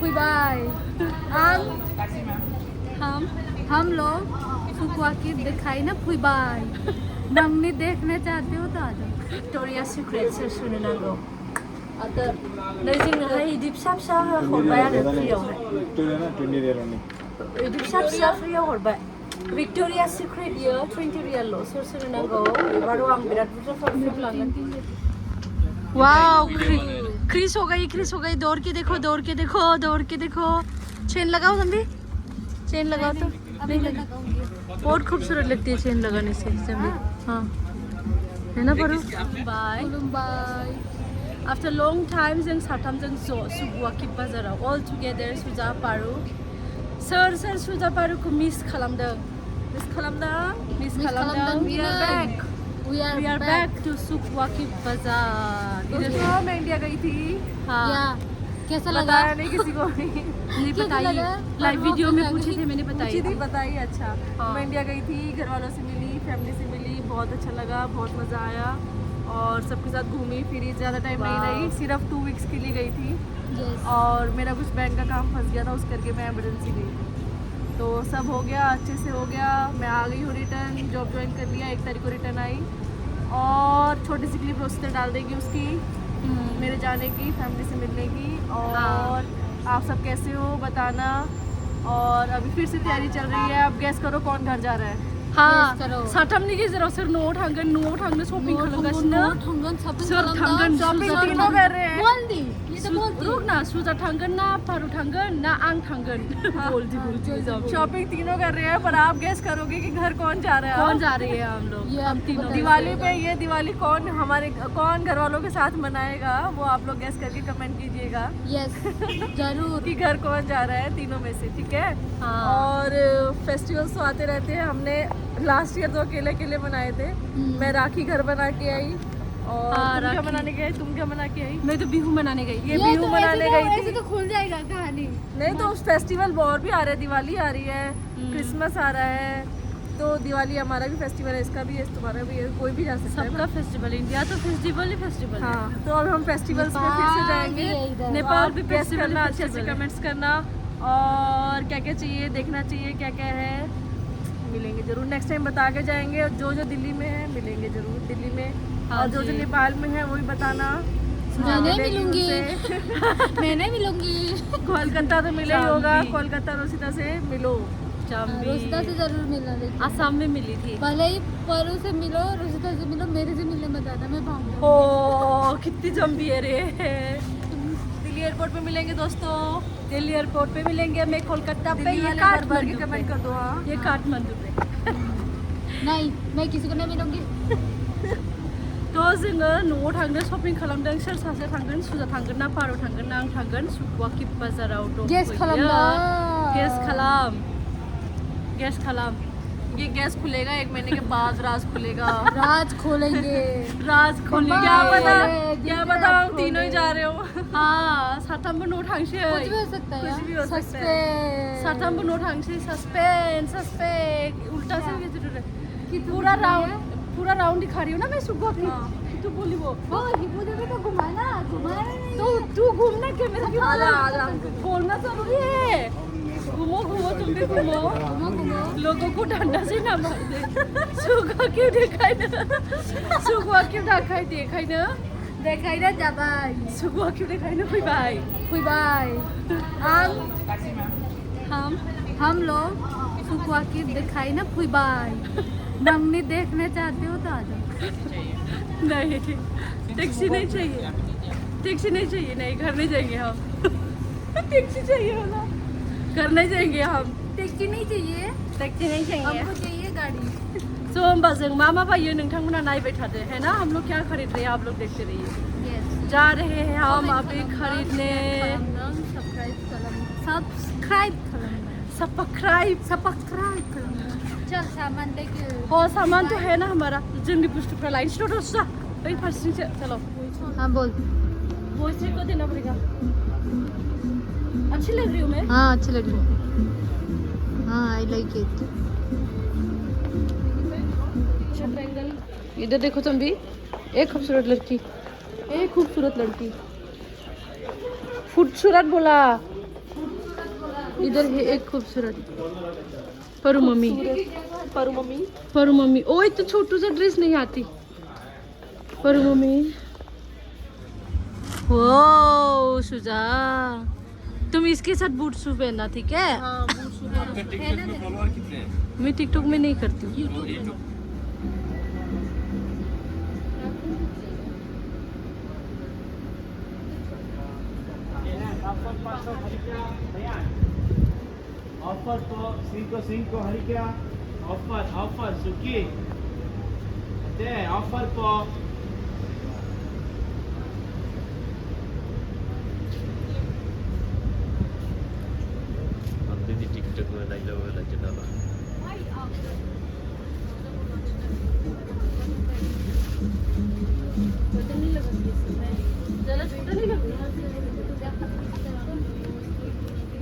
फुबाई हम लोग सुखवा की दिखाई ना फुबाई नंगनी देखने चाहते हो तो आ जाओ विक्टोरिया सिक्रेट सोरनो नांगौ आरो नै जोंनोहाय इदि फिसा फिसा हरबाय आरो फ्रियावहाय इदि फिसा फिसा फ्रियाव हरबाय विक्टोरिया सिक्रेट इयो 20 रियेल सोरनो नांगौ एबाराव आं बिराद बुरजा फ्रियाव लांगोन वाओ क्रिस हो गई दौड़ के देखो चेन लगाओ जम्बी चेन लगाओ तो नहीं लगाऊंगी बहुत खूबसूरत लगती है चेन लगाने से जम्बी हाँ है ना परू बाय आफ्टर लंग टाइम जों साथामजों ज' सुगुवाकिप बाजाराव अल टुगेदर सुजा पारु सोर सुजा पारुखौ मिस खालामदों We are back to सुगुवाकिप बाजार दोस्तों मैं इंडिया गई थी हाँ कैसा लगा बताया नहीं किसी को नहीं बताई लाइव वीडियो में पूछे थे मैंने बताई अच्छा मैं इंडिया गई थी घर वालों से मिली फैमिली से मिली बहुत अच्छा लगा बहुत मज़ा आया और सबके साथ घूमी फिरी ज़्यादा टाइम नहीं रही सिर्फ 2 वीक्स के लिए गई थी और मेरा कुछ बैंक का काम फंस गया था उस करके मैं एमरजेंसी गई तो सब हो गया अच्छे से हो गया मैं आ गई हूँ रिटर्न जॉब ज्वाइन कर लिया 1 तारीख को रिटर्न आई और छोटी सी क्लिप रोस्टर डाल देगी उसकी मेरे जाने की फैमिली से मिलने की और आप सब कैसे हो बताना और अभी फिर से तैयारी चल रही है अब गैस करो कौन घर जा रहा है हाँ साथामनि गेजेराव सोर न'आव थांनो शपिं खालामगासिनो सोर थांगोन शपिं तीनों कर रहे हैं रुक ना सुजा थांगोन ना पारू थांगोन ना आं थांगोन शॉपिंग तीनों कर रहे हैं पर आप गैस करोगे कि घर कौन जा रहा है हम लोग हम तीनों दिवाली पे ये दिवाली कौन घर वालों के साथ मनाएगा वो आप लोग गैस करके कमेंट कीजिएगा जरूर कि घर कौन जा रहा है तीनों में से ठीक है और फेस्टिवल्स तो आते रहते हैं हमने लास्ट ईयर तो अकेले मनाए थे मैं राखी घर बना के आई और तुम क्या मनाने गए तुम क्या मना के आई मैं तो बिहू मनाने गई ये बिहू तो मनाने गई थी ऐसे तो खुल जाएगा कहानी नहीं तो फेस्टिवल और भी आ रहे हैं दिवाली आ रही है क्रिसमस आ रहा है तो दिवाली हमारा भी फेस्टिवल है इसका भी है तुम्हारा भी है कोई भी जा सकता है सबका फेस्टिवल इंडिया तो फेस्टिवल ही फेस्टिवल हाँ तो अब हम फेस्टिवल्स में फिर से जाएंगे नेपाल भी गेस करना अच्छे से कमेंट्स करना और क्या क्या चाहिए देखना चाहिए क्या क्या है मिलेंगे जरूर नेक्स्ट टाइम बता के जाएंगे और जो दिल्ली में है मिलेंगे जरूर दिल्ली में और जो नेपाल में है वही बताना मैं नहीं मिलूंगी कोलकाता तो मिले ही होगा कोलकाता रोसिता से मिलो रोसिता से जरूर मिलना आसाम में मिली थी भले ही परू से मिलो रोसिता से मिलो मेरे से मिलने मत आना मैं भाऊंगी ओ कितनी जम्बी है रे दिल्ली एयरपोर्ट पे मिलेंगे दोस्तों दिल्ली एयरपोर्ट पे मिलेंगे मैं कोलकाता पे ये काठमांडू कमेंट कर दो ये काठमांडू पे नहीं मैं किसी को नहीं मिलूंगी तो जोङो न'आव थांनो शपिं खालामदों सोर सासे थांगोन सुजा थांगोन ना पारु थांगोन ना आं थांगोन सुगुवाकिप बाजाराव दं गेस खालाम ये गैस खुलेगा 1 महीने के बाद राज खुलेगा राज खोलेंगे क्या पता हम तीनों ही जा रहे हो हाँ साथामबो न'आव थांसै कुछ भी हो सकता है साथामबो न'आव थांसै सस्पेंस उल्टा से पूरा राउंड दिखा रही हूँ ना मैं सुबह की तू बोली वो हिप्पो देवी को घुमाना तो तू घूमना क्या मेरा बोलना जरूरी है घूमो तुम भी घूमो लोगों को डंडा से ना मार दे सुगा क्यों देखाई ना जाबाय सुगा क्यों देखाई ना फुबाय हम लोग सुखवा की दिखाई ना फुबाई नंगनी देखने चाहते हो तो आ जाओ नहीं टैक्सी नहीं चाहिए नहीं घर नहीं जाएंगे हम टैक्सी चाहिए ना घर नहीं जाएंगे हम टैक्सी नहीं चाहिए हमको चाहिए गाड़ी सो होमबा जों मा बायो नोंथांमोना नायबाय थादो है ना हम लोग क्या खरीद रहे हैं आप लोग देखते रहिए जा रहे हैं हम अभी खरीदने सब्सक्राइब चल सामान लेके सामान तो है ना हमारा जोंनि बुस्तुफ्रा लाइनसै दस्रा ओइ फारसेथिंसो चलो हाँ बोल वॉइस को देना पड़ेगा अच्छी लग रही हूँ मैं हाँ अच्छी लग रही हाँ आई लाइक इट इधर देखो तुम भी एक खूबसूरत लड़की खूबसूरत बोला इधर है एक खूबसूरत परू मम्मी। परू मम्मी ओ इतना छोटू सा ड्रेस नहीं आती। परू मम्मी। ओ सुजा, तुम इसके साथ बूट शू पहनना, ठीक है? मैं टिकटॉक में नहीं करती हूँ। ऑफर तो 5 हरिका ऑफर सुकी दे ऑफर को अंदर दी टिकटॉक में लाइव वाला चला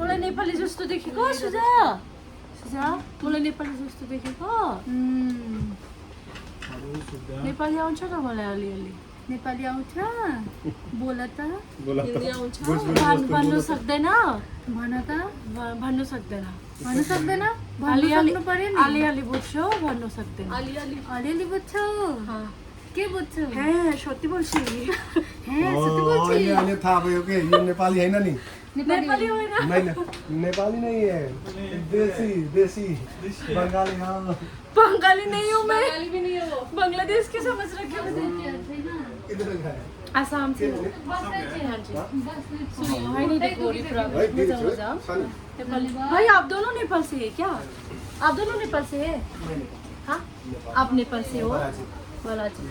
मलाई नेपाली जस्तो देखेको सुजा, सुजा मलाई नेपाली जस्तो देखेको। नेपाली आउँछ त मलाई अलिअलि। नेपाली आउँछ बोल त। हिन्दी आउँछ भन्नु सक्दैन, भन त। भन्नु सक्दैन, भन्नु सक्दैन, अलिअलि सक्नु पर्यो नि। अलिअलि बुझ्छौ, भन्नु सक्दैन। अलिअलि बुझ्छौ। के बुझ्छौ? हे सत्य बोल्छु। हे सत्य बोल्छु। अहिले थाहा भयो के यो नेपाली हैन नि। नेपाली होइन। नहीं नेपाली नहीं है, देसी बंगाली। हाँ बंगाली नहीं हूँ मैं, बंगाली भी नहीं हो। बांग्लादेश के समझ रखे हो। किधर का है? आसाम से हो। हाँ जी। सुनिए भाई, नहीं देखो गोरी फ्रॉक मजा मजा। नेपाली भाई, आप दोनों नेपाल से है क्या? आप दोनों नेपाल से है? हाँ, आप नेपाल से हो? बालाजी।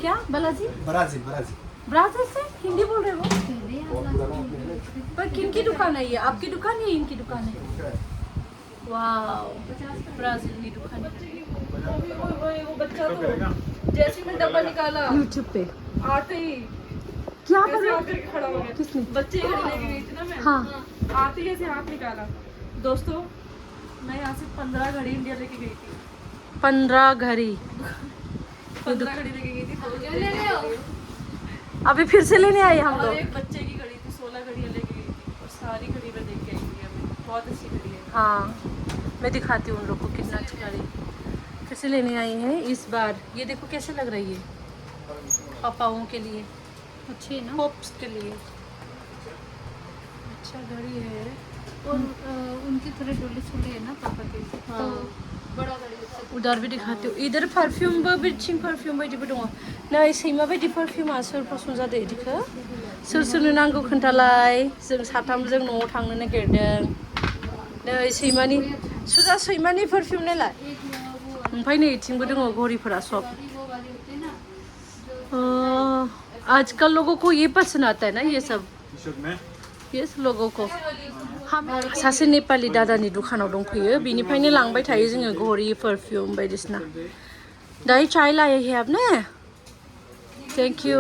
क्या बालाजी? बराजी ब्राजील से हिंदी बोल रहे हो? पर किनकी दुकान है ये? आपकी दुकान है, इनकी दुकान है? वाओ, ब्राजील की दुकान है। वो बच्चा तो जैसे मैं डब्बा निकाला यूट्यूब पे आते ही क्या ऐसे कर रहे हो? हाथ करके खड़ा हो गया। किसने? बच्चे की घड़ी लेके गई थी ना मैं। हाँ। आते ही ऐसे हाथ निकाला। दोस्तों, मैं यहाँ से 15 घड़ी इंडिया लेके गई थी। 15 घड़ी 15 घड़ी लेके गई थी। अभी फिर से लेने आए हम और लोग। एक बच्चे की घड़ी थी, 16 घड़ियाँ लेके गई थी और सारी घड़ी में देख के आई थी हमें। बहुत अच्छी घड़ी है। हाँ, मैं दिखाती हूँ उन लोग को कितना अच्छी घड़ी फिर से लेने आई है इस बार। ये देखो कैसे लग रही है पापाओं के लिए, अच्छे ना, होप्स के लिए अच्छा घड़ी है। और उनकी थोड़ी डोली छोली है ना पापा की। हाँ। बड़ा घड़ी उधर भी दिखाती हूँ। इधर परफ्यूम बिचिं परफ्यूम बायदिबो दङ। नै सैमा बायदि परफ्यूमा सोर पसन्द जादों इदिखौ? सोर सोरनो नांगौ खोन्थालाय, जों साथामजों न'आव थांनो नागिरदों। नै सैमानि सुजा सैमानि परफ्यूम नायलाय। ओमफ्राय नै इथिंबो दङ घड़ीफोरा सब। आजकल लोगों को ये पसंद आता है ना, ये सब ये लोगों को। सासे नेपाली दादानि दुखानाव दंफैयो, बिनिफ्रायनो लांबाय थायो जोङो घड़ी परफ्यूम बायदिसिना। दायो चाय लाए हैं आपने? Thank you.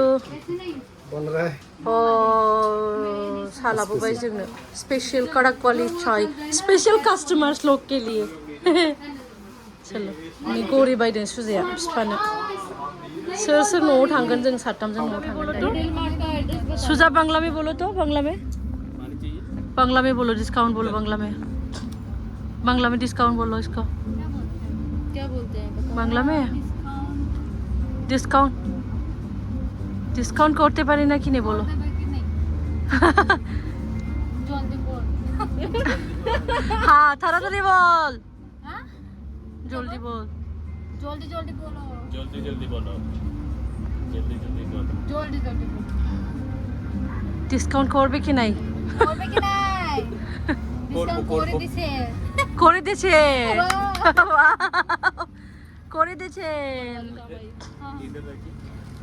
बन रहा है। और साला बोबाई जोंनो स्पेशल कड़क वाली चाय, स्पेशल कस्टमर्स लोग के लिए। चलो नै घड़ी बायदों सुजाया बिफानो। सोर सोर न'आव थांगोन जों साथामजों न'आव थांगोन। सुजा बांग्ला में बोलो तो, बांग्ला में बांग्ला में बोलो, डिस्काउंट बोलो बांग्ला में। बांग्ला में डिस्काउंट बोलो इसको। क्या बोलते हैं? बांग्ला में डिस्काउंट डिस्काउंट करते पारे ना कि नहीं बोलो। जल्दी बोल। हाँ ताड़ाताड़ी बोल, जल्दी बोल। जल्दी जल्दी बोलो। जल्दी बोलो। जल्दी जल्दी बोलो। डिस्काउंट করবে কি নাই? করবে কি নাই? ডিসকাউন্ট করে দিছে। করে দিয়েছে। করে দিয়েছেন।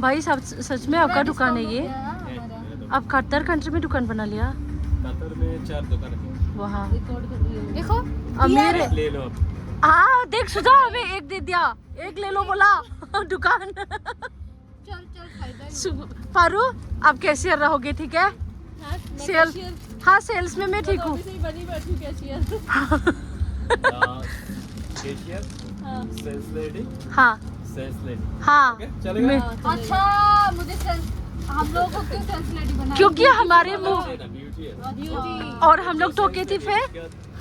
भाई सब सच में आपका दुकान है ये? आप कतर कंट्री में दुकान बना लिया? कतर में 4 दुकान है। वहाँ देखो अमीर है। ले लो आप। हाँ देख सुधा, हमें एक दे दिया, एक ले लो बोला। दुकान चल चल फायदा। फारू आप कैशियर रहोगे, ठीक है? सेल, हाँ सेल्स में मैं ठीक हूँ। बनी बैठी कैशियर। कैशियर, सेल्स लेडी, हाँ सेल्स लेडी। हाँ चलेगा? मैं- अच्छा मुझे हम लोगों को क्यों सेल्स लेडी बनाया? क्योंकि हमारे मुंह ब्यूटी है। ब्यूटी। और हम लोग टोकेटिव है।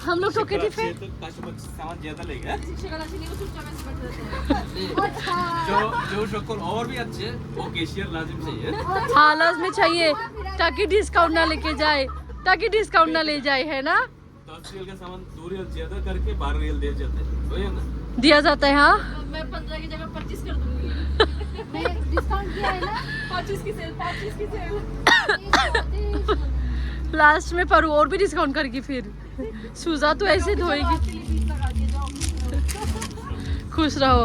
हम लोग टोके थे फिर तो कस्टमर सामान ज्यादा लेगा शिक्षक अच्छी नहीं वो चुपचाप ऐसे बैठे रहते हैं जो शक्ल और भी अच्छे हैं, वो कैशियर लाजिम चाहिए। हाँ लाजमी चाहिए ताकि डिस्काउंट ना लेके जाए, ताकि डिस्काउंट ना ले जाए, है ना? 10 रियल का सामान 2 रियल ज्यादा करके 12 रियल दे जाते हैं, वही है ना? दिया जाता है। हाँ मैं 15 की जगह 25 कर दूंगी मैं डिस्काउंट किया है ना 25 की सेल 25 की सेल लास्ट में पर और भी डिस्काउंट करगी फिर। सूजा तो ऐसे धोएगी। आपके लिए 20 लगा दिए जाओ खुश रहो।